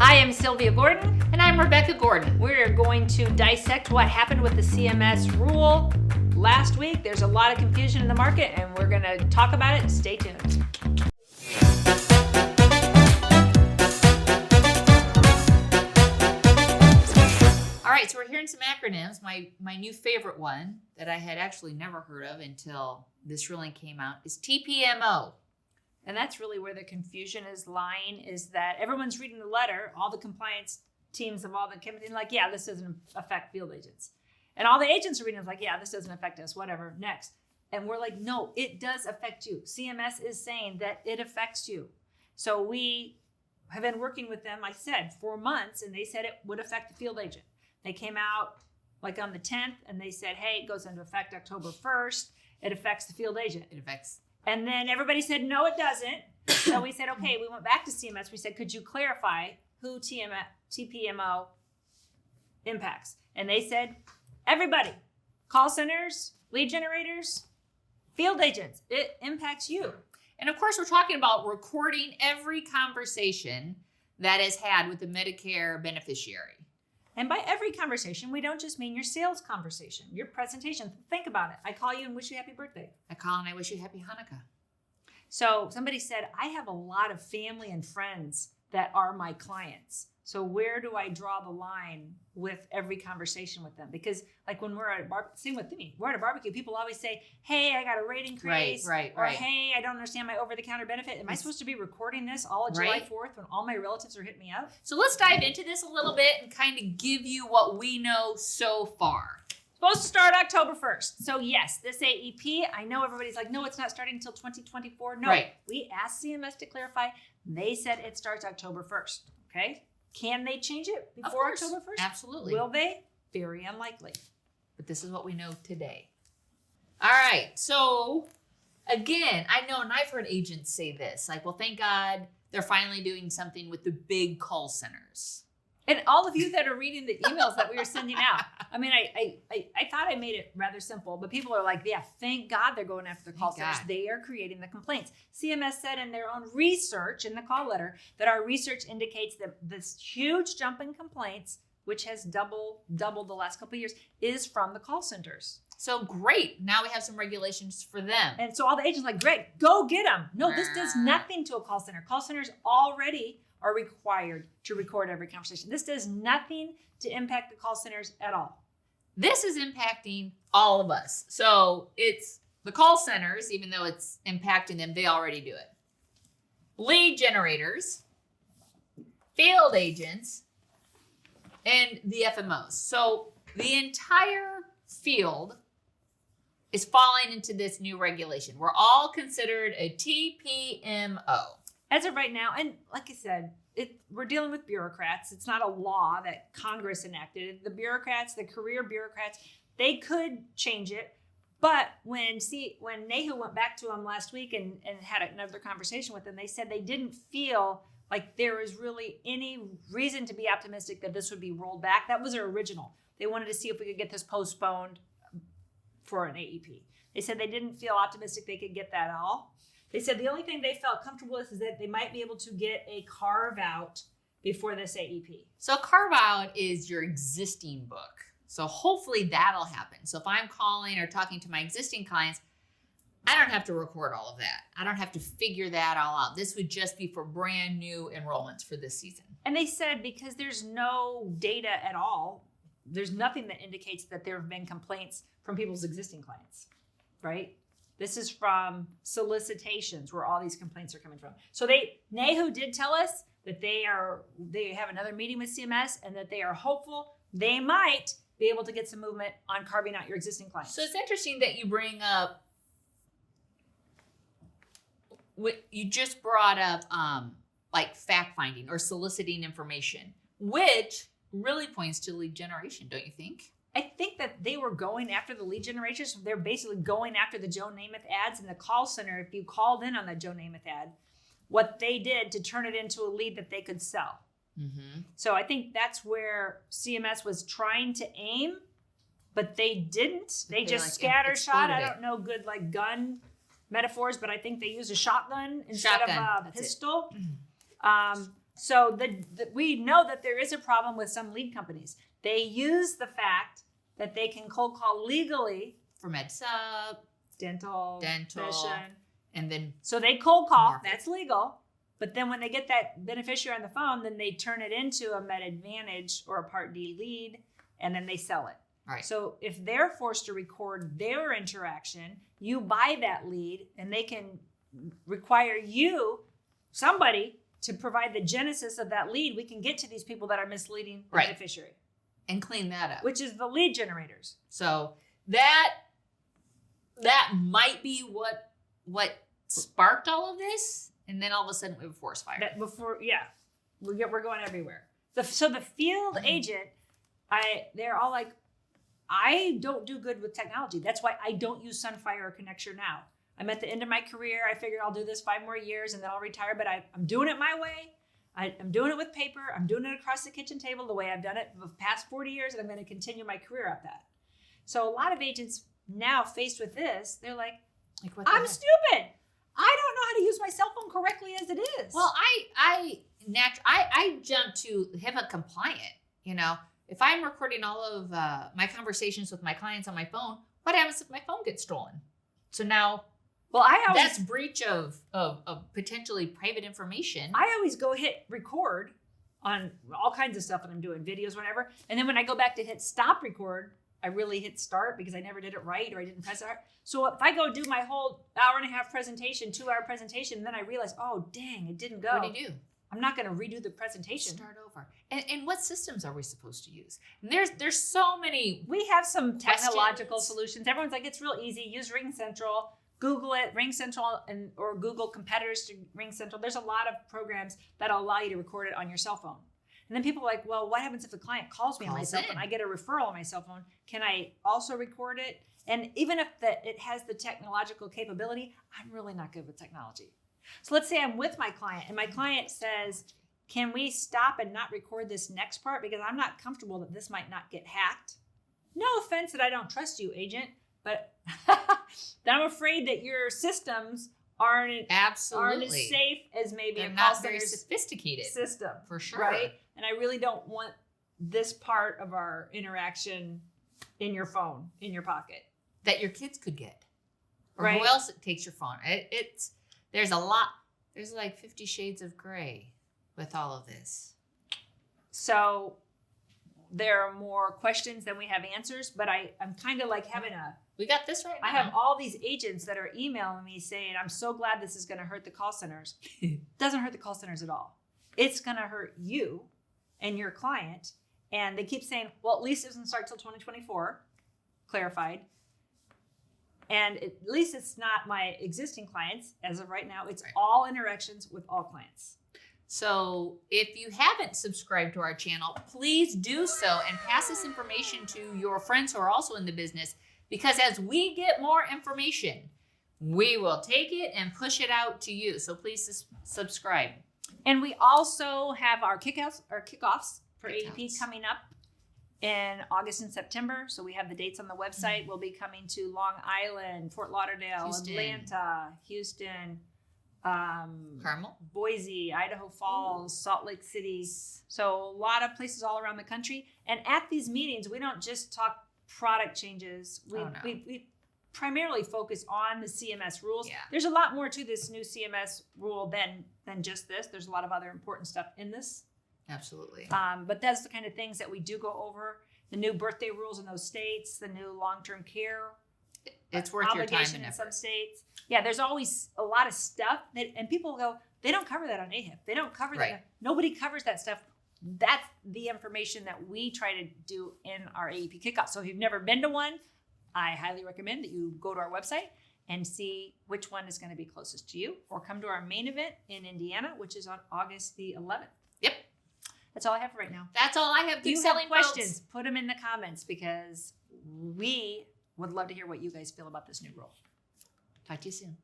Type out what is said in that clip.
I am Sylvia Gordon. And I'm Rebecca Gordon. We're going to dissect what happened with the CMS rule last week. There's a lot of confusion in the market, and we're going to talk about it. Stay tuned. All right, so we're hearing some acronyms. My new favorite one that I had actually never heard of until this ruling came out is TPMO. And that's really where the confusion is lying, is that everyone's reading the letter, all the compliance teams of all the companies, like, yeah, this doesn't affect field agents. And all the agents are reading, like, yeah, this doesn't affect us, whatever, next. And we're like, no, it does affect you. CMS is saying that it affects you. So we have been working with them, I said, for months, and they said it would affect the field agent. They came out like on the 10th, and they said, hey, it goes into effect October 1st. It affects the field agent. It affects. And then everybody said, no, it doesn't. So we said, okay, we went back to CMS. We said, could you clarify who TPMO impacts? And they said, everybody, call centers, lead generators, field agents, it impacts you. And of course, we're talking about recording every conversation that is had with the Medicare beneficiary. And by every conversation, we don't just mean your sales conversation, your presentation. Think about it. I call you and wish you happy birthday. I call and I wish you happy Hanukkah. So somebody said, I have a lot of family and friends that are my clients. So where do I draw the line with every conversation with them? Because like when we're at a same with me, we're at a barbecue, people always say, hey, I got a rate increase. Right. Or hey, I don't understand my over-the-counter benefit. Am I supposed to be recording this all of July 4th when all my relatives are hitting me up? So let's dive into this a little bit and kind of give you what we know so far. Supposed to start October 1st. So yes, this AEP, I know everybody's like, no, it's not starting until 2024. No, right. We asked CMS to clarify. They said it starts October 1st. Okay. Can they change it before October 1st? Absolutely. Will they? Very unlikely. But this is what we know today. All right. So again, I know, and I've heard agents say this, like, well, thank God they're finally doing something with the big call centers. And all of you that are reading the emails that we were sending out, I mean, I thought I made it rather simple, but people are like, yeah, thank God they're going after the call centers. They are creating the complaints. CMS said in their own research in the call letter that our research indicates that this huge jump in complaints, which has doubled the last couple of years, is from the call centers. So great. Now we have some regulations for them. And so all the agents are like, great, go get them. No, this does nothing to a call center. Call centers already are required to record every conversation. This does nothing to impact the call centers at all. This is impacting all of us. So it's the call centers, even though it's impacting them, they already do it. Lead generators, field agents, and the FMOs. So the entire field is falling into this new regulation. We're all considered a TPMO. As of right now, and like I said, we're dealing with bureaucrats. It's not a law that Congress enacted. The bureaucrats, the career bureaucrats, they could change it. But when NAHU went back to them last week and had another conversation with them, they said they didn't feel like there was really any reason to be optimistic that this would be rolled back. That was their original. They wanted to see if we could get this postponed for an AEP. They said they didn't feel optimistic they could get that at all. They said the only thing they felt comfortable with is that they might be able to get a carve out before this AEP. So carve out is your existing book. So hopefully that'll happen. So if I'm calling or talking to my existing clients, I don't have to record all of that. I don't have to figure that all out. This would just be for brand new enrollments for this season. And they said because there's no data at all, there's nothing that indicates that there have been complaints from people's existing clients, right? This is from solicitations where all these complaints are coming from. So NAHU did tell us that they have another meeting with CMS and that they are hopeful they might be able to get some movement on carving out your existing clients. So it's interesting that you bring up, you just brought up like fact finding or soliciting information, which really points to lead generation, don't you think? I think that they were going after the lead generation. So they're basically going after the Joe Namath ads in the call center. If you called in on the Joe Namath ad, what they did to turn it into a lead that they could sell. Mm-hmm. So I think that's where CMS was trying to aim, but they didn't. They just like scattershot. I don't know good like gun metaphors, but I think they used a shotgun instead of a pistol. So we know that there is a problem with some lead companies. They use the fact that they can cold call legally For med sub, dental, vision. and then So they cold call, Market. that's legal. But then when they get that beneficiary on the phone, then they turn it into a Med Advantage or a Part D lead, and then they sell it. right. So if they're forced to record their interaction, you buy that lead, and they can require somebody, to provide the genesis of that lead. We can get to these people that are misleading the Right. beneficiary, and clean that up. which is the lead generators. So that might be what sparked all of this, and then all of a sudden we have a forest fire. That before, we're going everywhere. So the field agent, they're all like, I don't do good with technology. That's why I don't use Sunfire or Connecture now. I'm at the end of my career. I figured I'll do this 5 more years and then I'll retire. But I'm doing it my way. I'm doing it with paper. I'm doing it across the kitchen table the way I've done it for the past 40 years, and I'm going to continue my career at that. So a lot of agents now faced with this, they're like, What I'm stupid. I don't know how to use my cell phone correctly as it is. Well, I jump to HIPAA compliant. If I'm recording all of my conversations with my clients on my phone, what happens if my phone gets stolen? So now, that's breach of potentially private information. I always go hit record on all kinds of stuff when I'm doing videos, whatever. And then when I go back to hit stop record, I really hit start because I never did it right or I didn't press it. So if I go do my whole 1.5-hour presentation, 2-hour presentation, and then I realize, oh, dang, it didn't go. What do you do? I'm not going to redo the presentation. Start over. And what systems are we supposed to use? And there's so many. We have some technological questions. solutions. Everyone's like, it's real easy. Use Ring Central. Google it, Ring Central, or Google competitors to Ring Central. There's a lot of programs that allow you to record it on your cell phone. And then people are like, well, what happens if the client calls me on my cell phone? I get a referral on my cell phone. Can I also record it? And even if it has the technological capability, I'm really not good with technology. So let's say I'm with my client and my client says, can we stop and not record this next part because I'm not comfortable that this might not get hacked? No offense that I don't trust you, agent, but that I'm afraid that your systems aren't as safe as maybe They're a not call very center's sophisticated system. for sure. Right? And I really don't want this part of our interaction in your phone, in your pocket. That your kids could get. Or Right. who else takes your phone? There's a lot. There's like 50 shades of gray with all of this. So there are more questions than we have answers, but I'm kind of like having We got this right now. I have all these agents that are emailing me saying, I'm so glad this is going to hurt the call centers. It doesn't hurt the call centers at all. It's going to hurt you and your client. And they keep saying, well, at least it doesn't start till 2024, clarified. And at least it's not my existing clients as of right now. It's all interactions with all clients. So if you haven't subscribed to our channel, please do so and pass this information to your friends who are also in the business, because as we get more information, we will take it and push it out to you. So please subscribe. And we also have our kickoffs for AEP coming up in August and September. So we have the dates on the website. We'll be coming to Long Island, Fort Lauderdale, Houston. Atlanta, Houston, Carmel, Boise, Idaho Falls, Salt Lake City. So a lot of places all around the country. And at these meetings, we don't just talk product changes. We primarily focus on the CMS rules. Yeah. There's a lot more to this new CMS rule than just this. There's a lot of other important stuff in this. Absolutely. But that's the kind of things that we do go over. The new birthday rules in those states, the new long-term care It's worth your time obligation and in effort. some states. Yeah, there's always a lot of stuff and people go, they don't cover that on AHIP. They don't cover that. Nobody covers that stuff. That's the information that we try to do in our AEP kickoff. So if you've never been to one, I highly recommend that you go to our website and see which one is going to be closest to you, or come to our main event in Indiana, which is on August the 11th. Yep. That's all I have for right now. That's all I have. If you have questions, put them in the comments, because we would love to hear what you guys feel about this new rule. Talk to you soon.